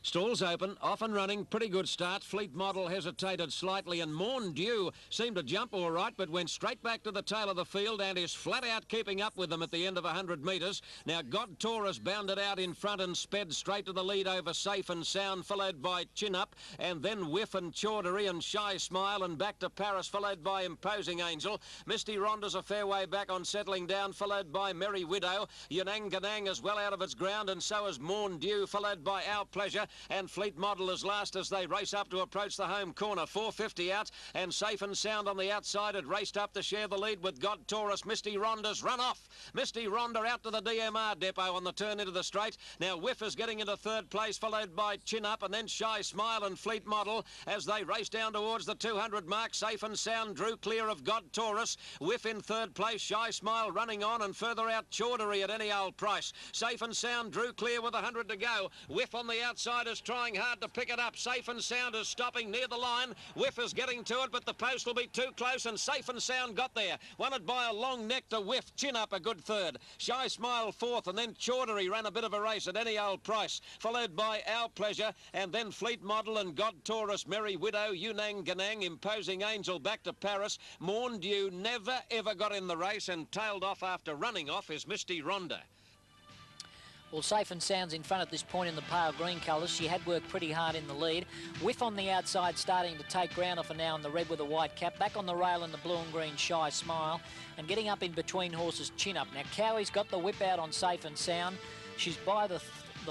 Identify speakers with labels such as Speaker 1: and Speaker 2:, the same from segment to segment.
Speaker 1: Stalls open, off and running, pretty good start. Fleet Model hesitated slightly and Morn Dew seemed to jump all right but went straight back to the tail of the field and is flat out keeping up with them at the end of 100 metres. Now God Taurus bounded out in front and sped straight to the lead over Safe and Sound, followed by Chin Up, and then Whiff and Chaudery and Shy Smile, and back to Paris, followed by Imposing Angel. Misty Ronda's a fair way back on settling down, followed by Merry Widow. Yanang Ganang is well out of its ground, and so is Morn Dew, followed by Our Pleasure. And Fleet Model is last as they race up to approach the home corner. 4:50 out, and Safe and Sound on the outside had raced up to share the lead with God Taurus. Misty Ronda's run off. Misty Ronda out to the DMR depot on the turn into the straight. Now Whiff is getting into third place, followed by Chin Up, and then Shy Smile and Fleet Model as they race down towards the 200 mark. Safe and Sound drew clear of God Taurus. Whiff in third place, Shy Smile running on, and further out Chaudery at any old price. Safe and Sound drew clear with 100 to go. Whiff on the outside is trying hard to pick it up. Safe and Sound is stopping near the line. Whiff is getting to it, but the post will be too close, and Safe and Sound got there. Won it by a long neck to Whiff. Chin Up a good third. Shy Smile fourth, and then Chaudery ran a bit of a race at any old price, followed by Our Pleasure, and then Fleet Model and God Taurus, Merry Widow, Yunang Ganang, Imposing Angel back to Paris. Morn Dew never ever got in the race and tailed off after running off is Misty Ronda.
Speaker 2: Well, Safe and Sound's in front at this point in the pale green colours. She had worked pretty hard in the lead. Whiff on the outside starting to take ground off her now in the red with a white cap. Back on the rail in the blue and green, Shy Smile. And getting up in between horses, Chin Up. Now, Cowie's got the whip out on Safe and Sound. She's by the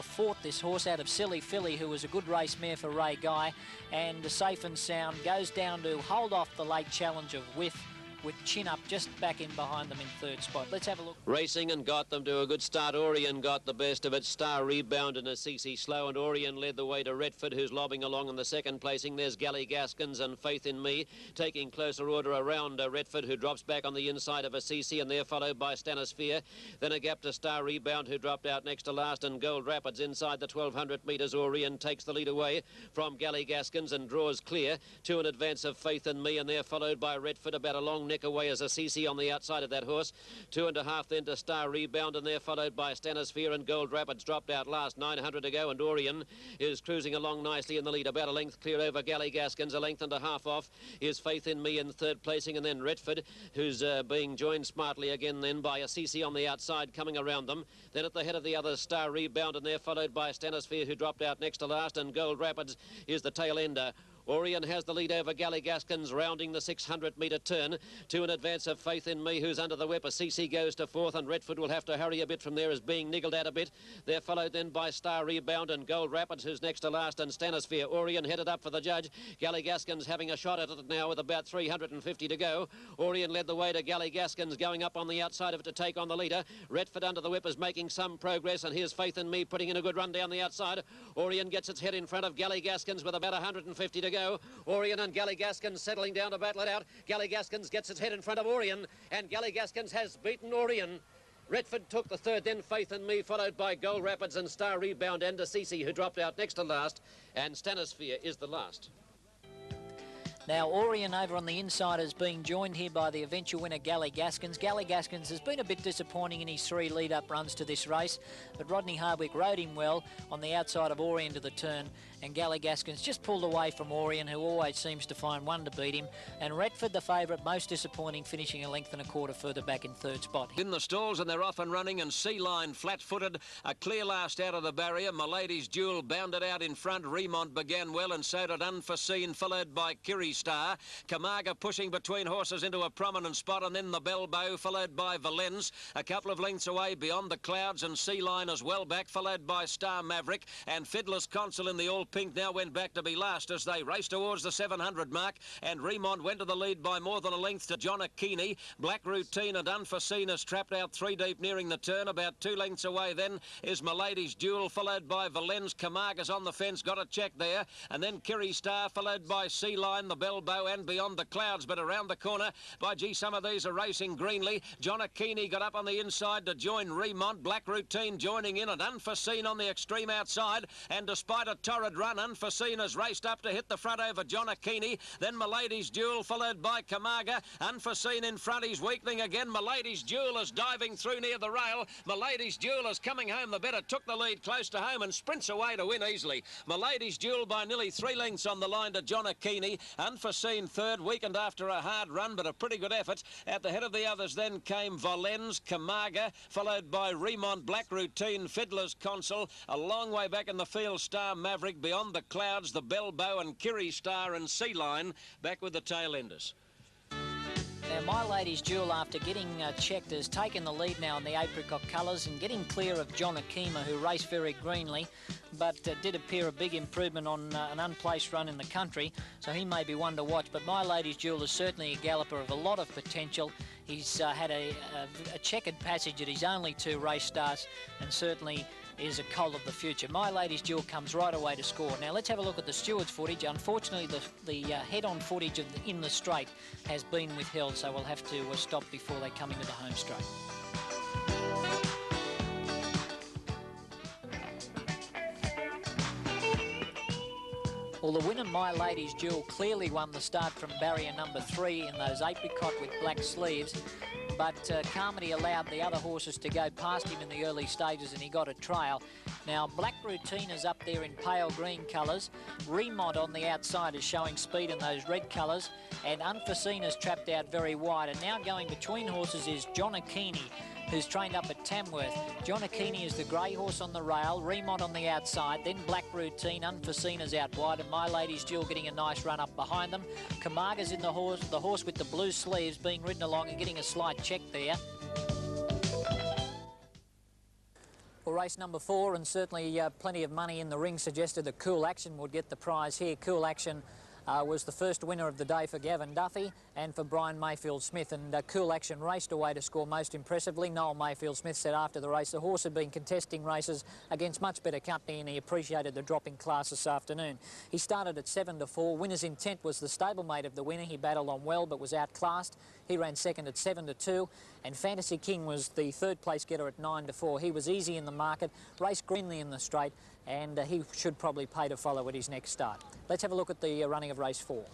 Speaker 2: fourth, this horse out of Silly Philly, who was a good race mare for Ray Guy. And the Safe and Sound goes down to hold off the late challenge of Whiff, with Chin Up just back in behind them in third spot. Let's have a look.
Speaker 3: Racing and got them to a good start. Orion got the best of it. Star Rebound and a CC Slow, and Orion led the way to Retford, who's lobbing along in the second placing. There's Gally Gaskins and Faith in Me taking closer order around Retford, who drops back on the inside of a CC, and they're followed by Stanosphere. Then a gap to Star Rebound, who dropped out next to last, and Gold Rapids inside the 1200 metres. Orion takes the lead away from Gally Gaskins and draws clear to an advance of Faith in Me, and they're followed by Retford about a long neck away as a CC on the outside of that horse. 2.5 then to Star Rebound, and they're followed by Stanosphere, and Gold Rapids dropped out last. 900 to go, and Orion is cruising along nicely in the lead, about a length clear over Gally Gaskins. A length and a half off is Faith in Me in third placing, and then Retford, who's being joined smartly again then by a CC on the outside coming around them. Then at the head of the others, Star Rebound, and they're followed by Stanosphere, who dropped out next to last, and Gold Rapids is the tail ender. Orion has the lead over Gally Gaskins, rounding the 600-metre turn to an advance of Faith in Me, who's under the whip. A CC goes to fourth, and Retford will have to hurry a bit from there as being niggled out a bit. They're followed then by Star Rebound and Gold Rapids, who's next to last, and Stanosphere. Orion headed up for the judge. Gally Gaskins having a shot at it now with about 350 to go. Orion led the way to Gally Gaskins, going up on the outside of it to take on the leader. Retford under the whip is making some progress, and here's Faith in Me putting in a good run down the outside. Orion gets its head in front of Gally Gaskins with about 150 to go. Orion and Gally Gaskins settling down to battle it out. Gally Gaskins gets its head in front of Orion, and Gally Gaskins has beaten Orion. Retford took the third, then Faith in Me, followed by Gold Rapids and Star Rebound and a CC, who dropped out next to last, and Stanosphere is the last.
Speaker 2: Now, Orion over on the inside is being joined here by the eventual winner, Gally Gaskins. Gally Gaskins has been a bit disappointing in his 3 lead-up runs to this race, but Rodney Hardwick rode him well on the outside of Orion to the turn, and Gally Gaskins just pulled away from Orion, who always seems to find one to beat him. And Retford, the favourite, most disappointing, finishing a length and a quarter further back in third spot.
Speaker 1: In the stalls, and they're off and running, and Sea Line flat-footed, a clear last out of the barrier. Milady's Jewel bounded out in front. Remont began well, and so did Unforeseen, followed by Kiri Star. Camarga pushing between horses into a prominent spot, and then the Belbow, followed by Valens. A couple of lengths away beyond the clouds, and Sea Line as well back, followed by Star Maverick. And Fiddler's Consul in the all-pink now went back to be last as they raced towards the 700 mark, and Remont went to the lead by more than a length to John Akini. Black Routine and Unforeseen is trapped out 3 deep nearing the turn. About 2 lengths away then is Milady's Jewel, followed by Valens. Camarga's on the fence, got a check there, and then Kiri Star, followed by Sea Line. The Bell Bow and Beyond the Clouds, but around the corner, by gee, some of these are racing greenly. John Akini got up on the inside to join Remont. Black Routine joining in, and Unforeseen on the extreme outside. And despite a torrid run, Unforeseen has raced up to hit the front over John Akini. Then Milady's Jewel, followed by Camarga. Unforeseen in front, he's weakening again. Milady's Jewel is diving through near the rail. Milady's Jewel is coming home the better, took the lead close to home and sprints away to win easily. Milady's Jewel by nearly 3 lengths on the line to John Akini. Unforeseen third, weakened after a hard run, but a pretty good effort. At the head of the others then came Volens, Camarga, followed by Remont, Black Routine, Fiddler's Consul. A long way back in the field, Star Maverick, Beyond the Clouds, the Bell Bow and Kiri Star and Sea Line back with the tail enders.
Speaker 2: Now, My Lady's Jewel, after getting checked, has taken the lead now in the apricot colours and getting clear of John Akima, who raced very greenly, but did appear a big improvement on an unplaced run in the country, so he may be one to watch. But My Lady's Jewel is certainly a galloper of a lot of potential. He's had a checkered passage at his only 2 race starts, and certainly is a colt of the future. My Lady's Jewel comes right away to score. Now let's have a look at the steward's footage. Unfortunately, the head-on footage of in the straight has been withheld, so we'll have to stop before they come into the home straight. Well, the winner, My Lady's Jewel, clearly won the start from barrier number 3 in those apricot with black sleeves. But Carmody allowed the other horses to go past him in the early stages and he got a trail. Now, Black Routine is up there in pale green colours. Remont on the outside is showing speed in those red colours. And Unforeseen is trapped out very wide. And now going between horses is John Akini, who's trained up at Tamworth. John Akini is the grey horse on the rail, Remont on the outside, then Black Routine, Unforeseen is out wide, and My Lady's Jewel getting a nice run up behind them. Camarga's in the horse with the blue sleeves, being ridden along and getting a slight check there. Well, race number 4, and certainly plenty of money in the ring suggested that Cool Action would get the prize here. Cool Action was the first winner of the day for Gavin Duffy and for Brian Mayfield-Smith, and Cool Action raced away to score most impressively. Noel Mayfield-Smith said after the race the horse had been contesting races against much better company and he appreciated the drop in class this afternoon. He started at 7-4. Winner's Intent was the stablemate of the winner. He battled on well but was outclassed. He ran second at 7-2, and Fantasy King was the 3rd place getter at 9-4. He was easy in the market, raced greenly in the straight, and he should probably pay to follow at his next start. Let's have a look at the running of race 4.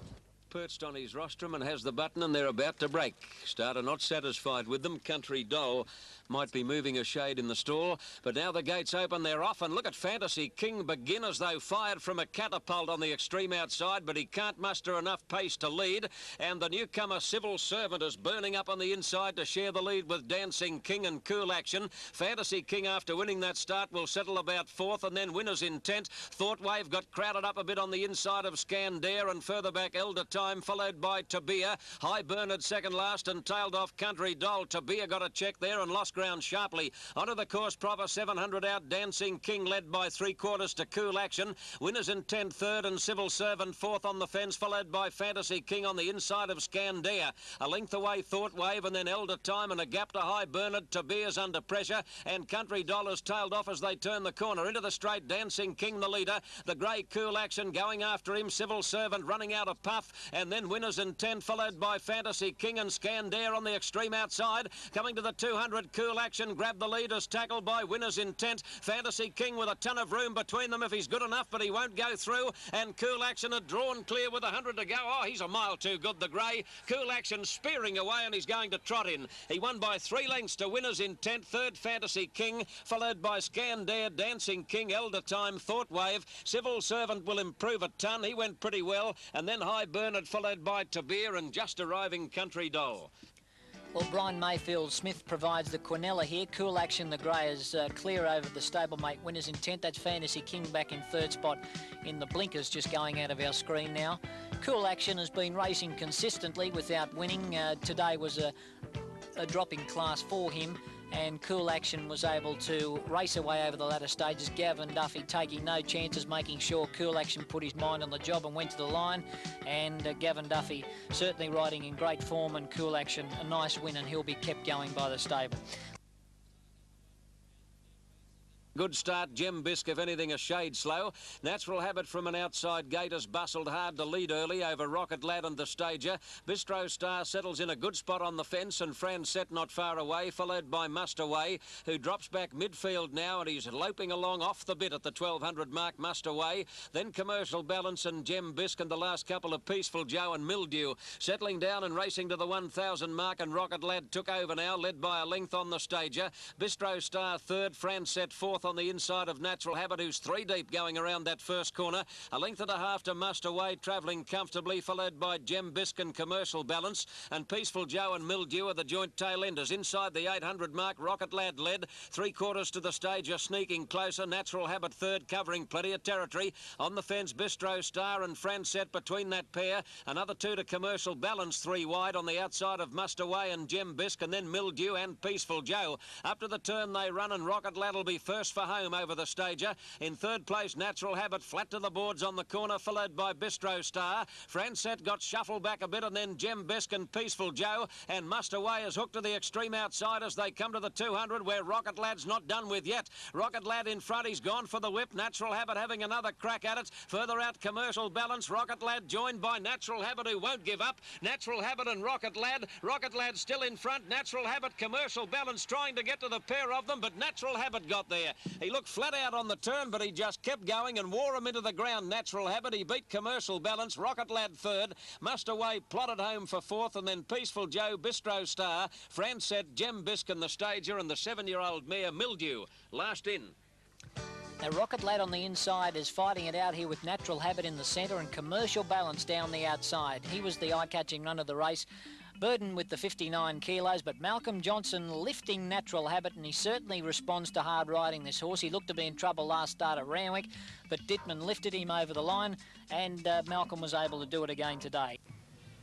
Speaker 1: Perched on his rostrum and has the button, and they're about to break. Starter not satisfied with them. Country Doll might be moving a shade in the stall, but now the gates open, they're off, and look at Fantasy King begin as though fired from a catapult on the extreme outside, but he can't muster enough pace to lead, and the newcomer Civil Servant is burning up on the inside to share the lead with Dancing King and Cool Action. Fantasy King, after winning that start, will settle about 4th, and then Winner's Intent. Thought Wave got crowded up a bit on the inside of Scandare, and further back Elder Time, followed by Tabia. High Bernard second last and tailed off Country Doll. Tabia got a check there and lost ground sharply. Onto the course proper, 700 out. Dancing King led by 3/4 to Cool Action. Winner's Intent 3rd and Civil Servant 4th on the fence, followed by Fantasy King on the inside of Scandare. A length away Thought Wave and then Elder Time and a gap to High Bernard. Tabia's under pressure and Country Doll is tailed off as they turn the corner into the straight. Dancing King the leader. The grey Cool Action going after him. Civil Servant running out of puff, and then Winner's Intent followed by Fantasy King and Scandare on the extreme outside. Coming to the 200, Cool Action grabbed the lead as tackled by Winner's Intent. Fantasy King with a ton of room between them if he's good enough, but he won't go through, and Cool Action had drawn clear with 100 to go. Oh, he's a mile too good, the grey. Cool Action spearing away, and he's going to trot in. He won by 3 lengths to Winner's Intent, 3rd Fantasy King, followed by Scandare, Dancing King, Elder Time, Thought Wave. Civil Servant will improve a ton. He went pretty well, and then High Bernard followed by Tabir and just arriving Country Doll.
Speaker 2: Well, Brian Mayfield-Smith provides the Quinella here. Cool Action, the grey, is clear over the stablemate Winner's Intent. That's Fantasy King back in 3rd spot in the blinkers, just going out of our screen now. Cool Action has been racing consistently without winning. Today was a drop in class for him, and Cool Action was able to race away over the latter stages. Gavin Duffy taking no chances, making sure Cool Action put his mind on the job and went to the line. And Gavin Duffy certainly riding in great form, and Cool Action a nice win, and he'll be kept going by the stable.
Speaker 1: Good start, Gem Bisque, if anything, a shade slow. Natural Habit from an outside gate has bustled hard to lead early over Rocket Lad and the Stager. Bistro Star settles in a good spot on the fence, and Francet not far away, followed by Mustaway, who drops back midfield now, and he's loping along off the bit at the 1200 mark. Mustaway, then Commercial Balance and Gem Bisque, and the last couple of Peaceful Joe and Mildew. Settling down and racing to the 1000 mark, and Rocket Lad took over now, led by a length on the Stager. Bistro Star third, Francet fourth on the inside of Natural Habit, who's 3 deep going around that first corner. A length and a half to Mustaway, travelling comfortably, followed by Gem Bisque and Commercial Balance, and Peaceful Joe and Mildew are the joint tail enders. Inside the 800 mark, Rocket Lad led, 3/4 to the Stager, sneaking closer. Natural Habit third, covering plenty of territory. On the fence, Bistro Star and Francet between that pair. Another 2 to Commercial Balance, 3 wide on the outside of Mustaway and Gem Bisque, and then Mildew and Peaceful Joe. Up to the turn they run, and Rocket Lad will be first for home over the Stager. In third place, Natural Habit flat to the boards on the corner, followed by Bistro Star. Francet got shuffled back a bit, and then Gem Bisque and Peaceful Joe, and Mustaway is hooked to the extreme outside as they come to the 200, where Rocket Lad's not done with yet. Rocket Lad in front, he's gone for the whip. Natural Habit having another crack at it. Further out, Commercial Balance. Rocket Lad joined by Natural Habit, who won't give up. Natural Habit and Rocket Lad. Rocket Lad still in front. Natural Habit, Commercial Balance trying to get to the pair of them, but Natural Habit got there. He looked flat out on the turn, but he just kept going and wore him into the ground. Natural Habit, he beat Commercial Balance. Rocket Lad third. Mustaway plodded home for fourth, and then Peaceful Joe, Bistro Star, Francet, Gem Bisque and the Stager, and the 7-year-old mare Mildew last in.
Speaker 2: Now, Rocket Lad on the inside is fighting it out here with Natural Habit in the centre and Commercial Balance down the outside. He was the eye-catching run of the race. Burden with the 59 kilos, but Malcolm Johnson lifting Natural Habit, and he certainly responds to hard riding, this horse. He looked to be in trouble last start at Randwick, but Dittman lifted him over the line, and Malcolm was able to do it again today.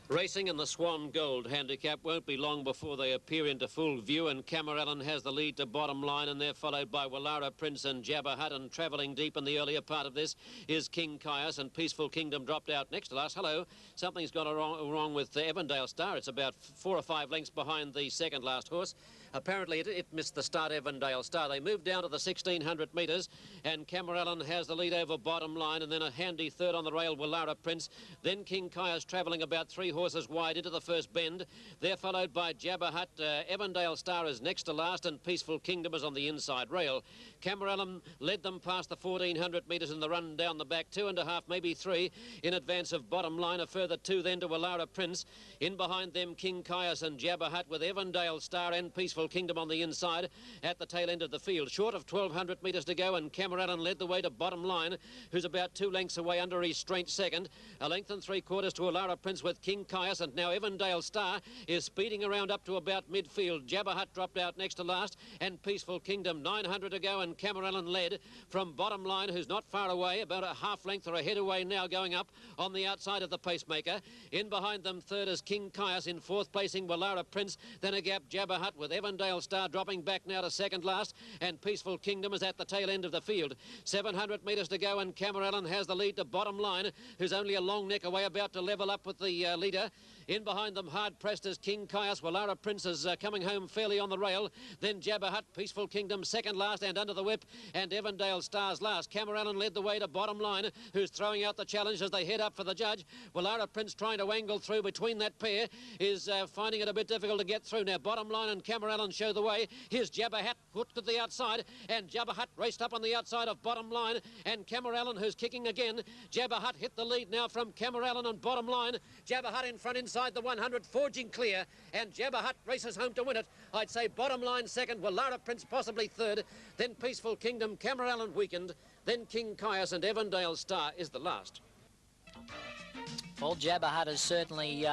Speaker 3: Racing in the Swan Gold handicap won't be long before they appear into full view, and Camerallen has the lead to bottom line, and they're followed by Wallara Prince and Jabba Hutt, and travelling deep in the earlier part of this is King Caius, and Peaceful Kingdom dropped out next to last. Hello, something's gone wrong with Evandale Star. It's about 4 or 5 lengths behind the second last horse. Apparently it missed the start, Evandale Star. They moved down to the 1600 metres, and Camerallen has the lead over bottom line, and then a handy third on the rail, Wallara Prince. Then King Caius travelling about 3 horses wide into the first bend. They're followed by Jabba Hutt. Evandale Star is next to last, and Peaceful Kingdom is on the inside rail. Camerallen led them past the 1400 metres in the run down the back, 2.5, maybe 3 in advance of bottom line. A further 2 then to Wallara Prince. In behind them, King Caius and Jabba Hutt, with Evandale Star and Peaceful Kingdom on the inside at the tail end of the field. Short of 1200 metres to go, and Camerallen led the way to bottom line, who's about 2 lengths away under his strength second. A length and 3/4 to Wallara Prince with King Caius, and now Evandale Star is speeding around up to about midfield. Jabba Hutt dropped out next to last, and Peaceful Kingdom 900 to go, and Camerallen led from bottom line, who's not far away, about a half length or a head away now, going up on the outside of the pacemaker. In behind them third is King Caius, in fourth placing Wallara Prince, then a gap Jabba Hutt, with Evandale Star dropping back now to second last, and Peaceful Kingdom is at the tail end of the field. 700 metres to go, and Camerallen has the lead to bottom line, who's only a long neck away, about to level up with the leader. In behind them, hard pressed, is King Caius. Wallara Prince is coming home fairly on the rail. Then Jabba Hutt, Peaceful Kingdom second last and under the whip, and Evandale Star's last. Camerallen led the way to bottom line, who's throwing out the challenge as they head up for the judge. Wallara Prince trying to angle through between that pair is finding it a bit difficult to get through. Now bottom line and Camerallen show the way. Here's Jabba Hutt hooked at the outside, and Jabba Hutt raced up on the outside of bottom line, and Camerallen, who's kicking again. Jabba Hutt hit the lead now from Camerallen on bottom line. Jabba Hutt in front inside the 100, forging clear, and Jabba Hutt races home to win it. I'd say bottom line second, Wallara Prince possibly third, then Peaceful Kingdom, Camerallen weakened, then King Caius, and Evandale Star is the last.
Speaker 2: Well, Jabba Hutt is certainly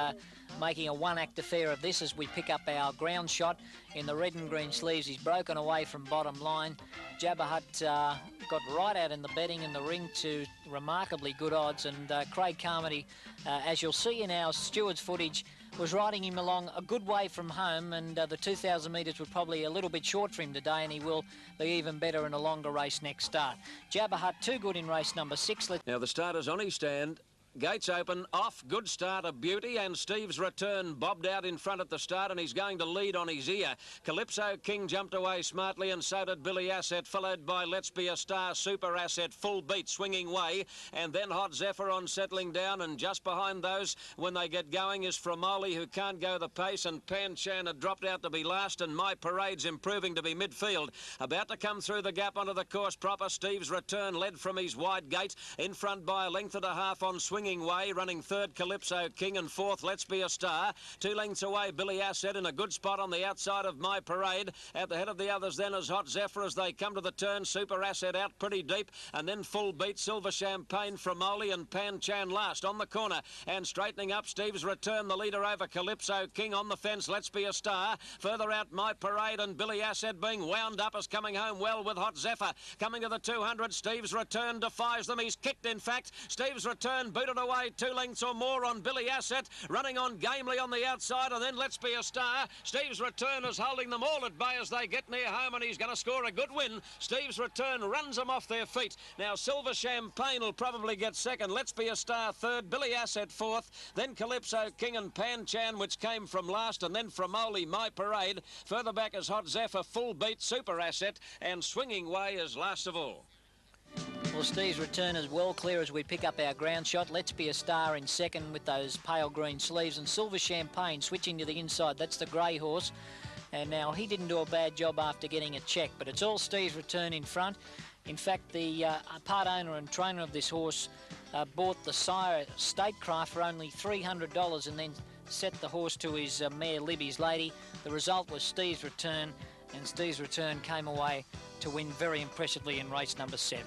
Speaker 2: making a one-act affair of this as we pick up our ground shot in the red and green sleeves. He's broken away from bottom line. Jabba Hutt got right out in the betting in the ring to remarkably good odds, and Craig Carmody, as you'll see in our stewards footage, was riding him along a good way from home, and the 2,000 metres were probably a little bit short for him today, and he will be even better in a longer race next start. Jabba Hutt too good in race number 6.
Speaker 1: Now the starters on his stand Gates open, off, good start, a beauty, and Steve's Return bobbed out in front at the start, and he's going to lead on his ear. Calypso King jumped away smartly, and so did Billy Asset, followed by Let's Be a Star, Super Asset, Full Beat, Swinging Way, and then Hot Zephyr on settling down, and just behind those, when they get going, is Fromoli, who can't go the pace, and Pan Chan had dropped out to be last, and My Parade's improving to be midfield. About to come through the gap onto the course proper, Steve's Return led from his wide gate, in front by a length and a half on Swinging Way, running third Calypso King, and fourth Let's Be a Star. 2 lengths away Billy Asset in a good spot on the outside of My Parade. At the head of the others then is Hot Zephyr as they come to the turn. Super Asset out pretty deep, and then Full Beat, Silver Champagne, Fromoli and Pan Chan last on the corner. And straightening up, Steve's Return, the leader over Calypso King. On the fence, Let's Be a Star. Further out, My Parade, and Billy Asset being wound up as coming home well with Hot Zephyr. Coming to the 200, Steve's Return defies them. He's kicked, in fact. Steve's Return booted away 2 lengths or more on Billy Asset, running on gamely on the outside, and then Let's Be a Star. Steve's Return is holding them all at bay as they get near home, and he's going to score a good win. Steve's Return runs them off their feet. Now Silver Champagne will probably get second, Let's Be a Star third, Billy Asset fourth, then Calypso King and Pan Chan, which came from last, and then Fromoli, My Parade. Further back is Hot Zephyr, Full Beat, Super Asset, and Swinging Way is last of all.
Speaker 2: Well, Steve's Return is well clear as we pick up our ground shot. Let's Be a Star in second with those pale green sleeves, and Silver Champagne switching to the inside. That's the grey horse. And now he didn't do a bad job after getting a check, but it's all Steve's Return in front. In fact, the part owner and trainer of this horse bought the sire Statecraft for only $300 and then set the horse to his mare Libby's Lady. The result was Steve's Return, and Steve's Return came away to win very impressively in race number 7.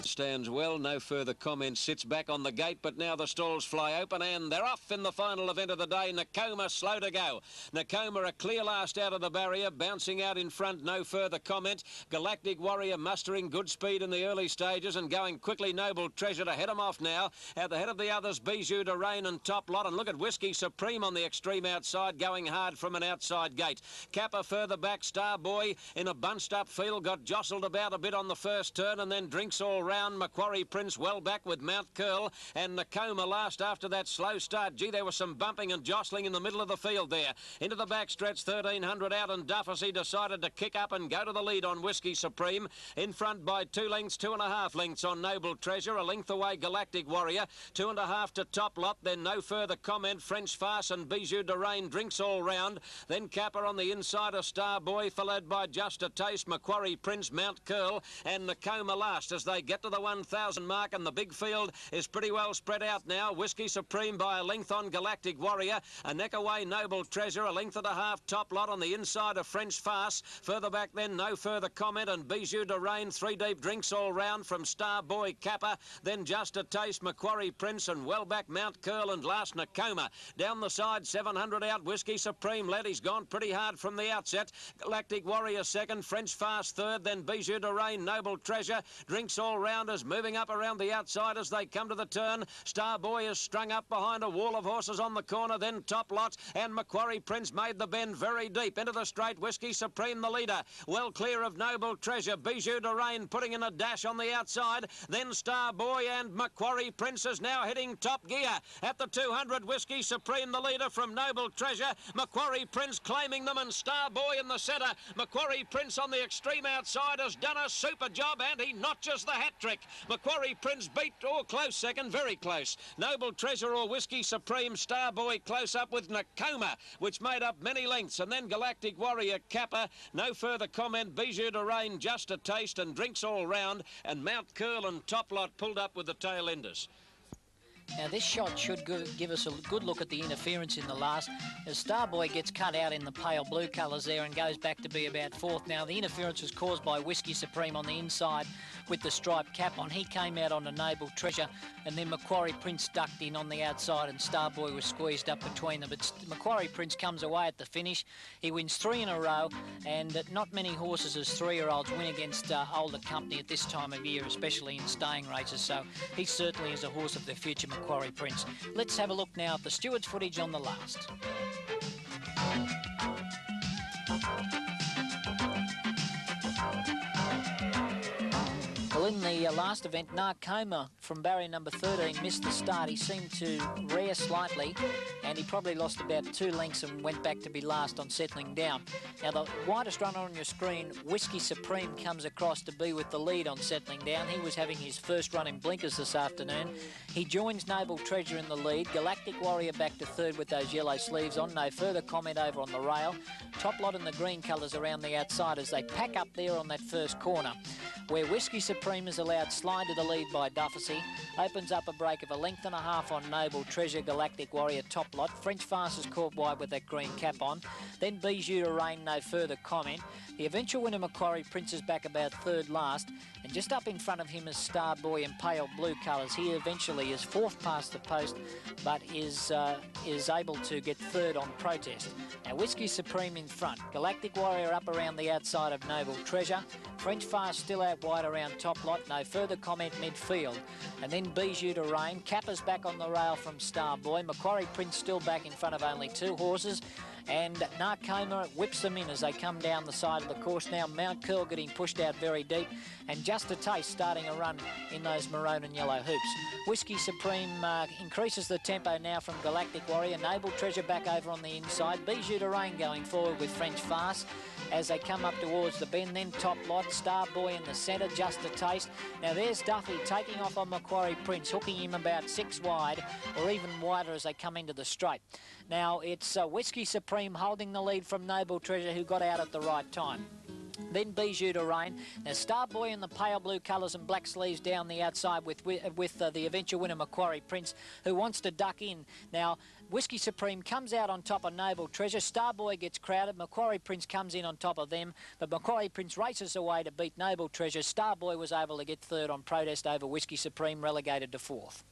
Speaker 1: Stands well, no further comments, sits back on the gate, but now the stalls fly open and they're off in the final event of the day. Nakoma slow to go. Nakoma a clear last out of the barrier, bouncing out in front, no further comment. Galactic Warrior mustering good speed in the early stages and going quickly. Noble Treasure to head them off now. At the head of the others, Bijou de Rain and Top Lot, and look at Whiskey Supreme on the extreme outside, going hard from an outside gate. Kappa further back, Starboy in a bunched up field, got jostled about a bit on the first turn, and then Drinks All Round. Macquarie Prince well back with Mount Curl, and Nakoma last after that slow start. Gee, there was some bumping and jostling in the middle of the field there. Into the back stretch, 1300 out, and Duff as he decided to kick up and go to the lead on Whiskey Supreme. In front by 2 lengths, 2.5 lengths on Noble Treasure. A length away, Galactic Warrior. 2.5 to Top Lot. Then no further comment. French Farce and Bijou de Rain. Drinks All Round. Then Kappa on the inside, a Starboy, followed by Just a Taste, Macquarie Prince, Mount Curl, and Nakoma last as they get to the 1,000 mark, and the big field is pretty well spread out now. Whiskey Supreme by a length on Galactic Warrior. A neck away, Noble Treasure. A length and a half, Top Lot on the inside of French Farce. Further back then, no further comment, and Bijou de Rain. 3 deep, Drinks All Round from Starboy, Kappa. Then Just a Taste, Macquarie Prince, and well back Mount Curl, and last Nakoma. Down the side, 700 out, Whiskey Supreme led. He's gone pretty hard from the outset. Galactic Warrior second, French Farce third, then Bijou de Rain, Noble Treasure. Drinks All Rounders moving up around the outside as they come to the turn. Starboy is strung up behind a wall of horses on the corner, then Top Lot, and Macquarie Prince made the bend very deep into the straight. Whiskey Supreme the leader, well clear of Noble Treasure. Bijou de Rain putting in a dash on the outside, then Starboy, and Macquarie Prince is now hitting top gear at the 200. Whiskey Supreme the leader from Noble Treasure. Macquarie Prince claiming them, and Starboy in the centre. Macquarie Prince on the extreme outside has done a super job, and he notches the hat trick. Macquarie Prince beat, close second, very close. Noble Treasure or Whiskey Supreme. Starboy close up with Nakoma, which made up many lengths, and then Galactic Warrior, Kappa. No further comment. Bijou de Rain, Just a Taste, and Drinks All Round, and Mount Curl and Top Lot pulled up with the tail enders.
Speaker 2: Now this shot should give us a good look at the interference in the last, as Starboy gets cut out in the pale blue colours there and goes back to be about fourth. Now the interference was caused by Whiskey Supreme on the inside with the striped cap on. He came out on a Noble Treasure, and then Macquarie Prince ducked in on the outside, and Starboy was squeezed up between them. But Macquarie Prince comes away at the finish. He wins 3 in a row, and not many horses as 3-year-olds win against older company at this time of year, especially in staying races. So he certainly is a horse of the future, Macquarie Prince. Let's have a look now at the stewards' footage on the last. Well, in the last event, Narcoma from barrier number 13 missed the start. He seemed to rear slightly, and he probably lost about 2 lengths and went back to be last on settling down. Now, the widest runner on your screen, Whiskey Supreme, comes across to be with the lead on settling down. He was having his first run in blinkers this afternoon. He joins Noble Treasure in the lead. Galactic Warrior back to third with those yellow sleeves on. No further comment over on the rail. Top Lot in the green colours around the outside as they pack up there on that first corner, where Whiskey Supreme is allowed slide to the lead by Dufficy. Opens up a break of 1.5 lengths on Noble Treasure, Galactic Warrior, Top Lot. French Fast is caught wide with that green cap on. Then Bijou to Rain, no further comment. The eventual winner, Macquarie Prince, is back about third last. And just up in front of him is Starboy in pale blue colours. He eventually is fourth past the post, but is able to get third on protest. Now, Whiskey Supreme in front. Galactic Warrior up around the outside of Noble Treasure. French Fast still out wide around Top Lot. No further comment midfield. And then Bijou to Rain. Kappa's back on the rail from Starboy. Macquarie Prince still back in front of only 2 horses. And Narcoma whips them in as they come down the side of the course. Now Mount Curl getting pushed out very deep, and Just a Taste starting a run in those maroon and yellow hoops. Whiskey Supreme increases the tempo now from Galactic Warrior. Noble Treasure back over on the inside. Bijou to Rain going forward with French Fast as they come up towards the bend. Then Top Lot, Starboy in the centre, Just a Taste. Now there's Duffy taking off on Macquarie Prince, hooking him about 6 wide or even wider as they come into the straight. Now it's Whiskey Supreme holding the lead from Noble Treasure, who got out at the right time. Then Bijou to Rain. Now Starboy in the pale blue colours and black sleeves down the outside with the eventual winner Macquarie Prince, who wants to duck in. Now Whiskey Supreme comes out on top of Noble Treasure. Starboy gets crowded. Macquarie Prince comes in on top of them, but Macquarie Prince races away to beat Noble Treasure. Starboy was able to get third on protest over Whiskey Supreme, relegated to fourth.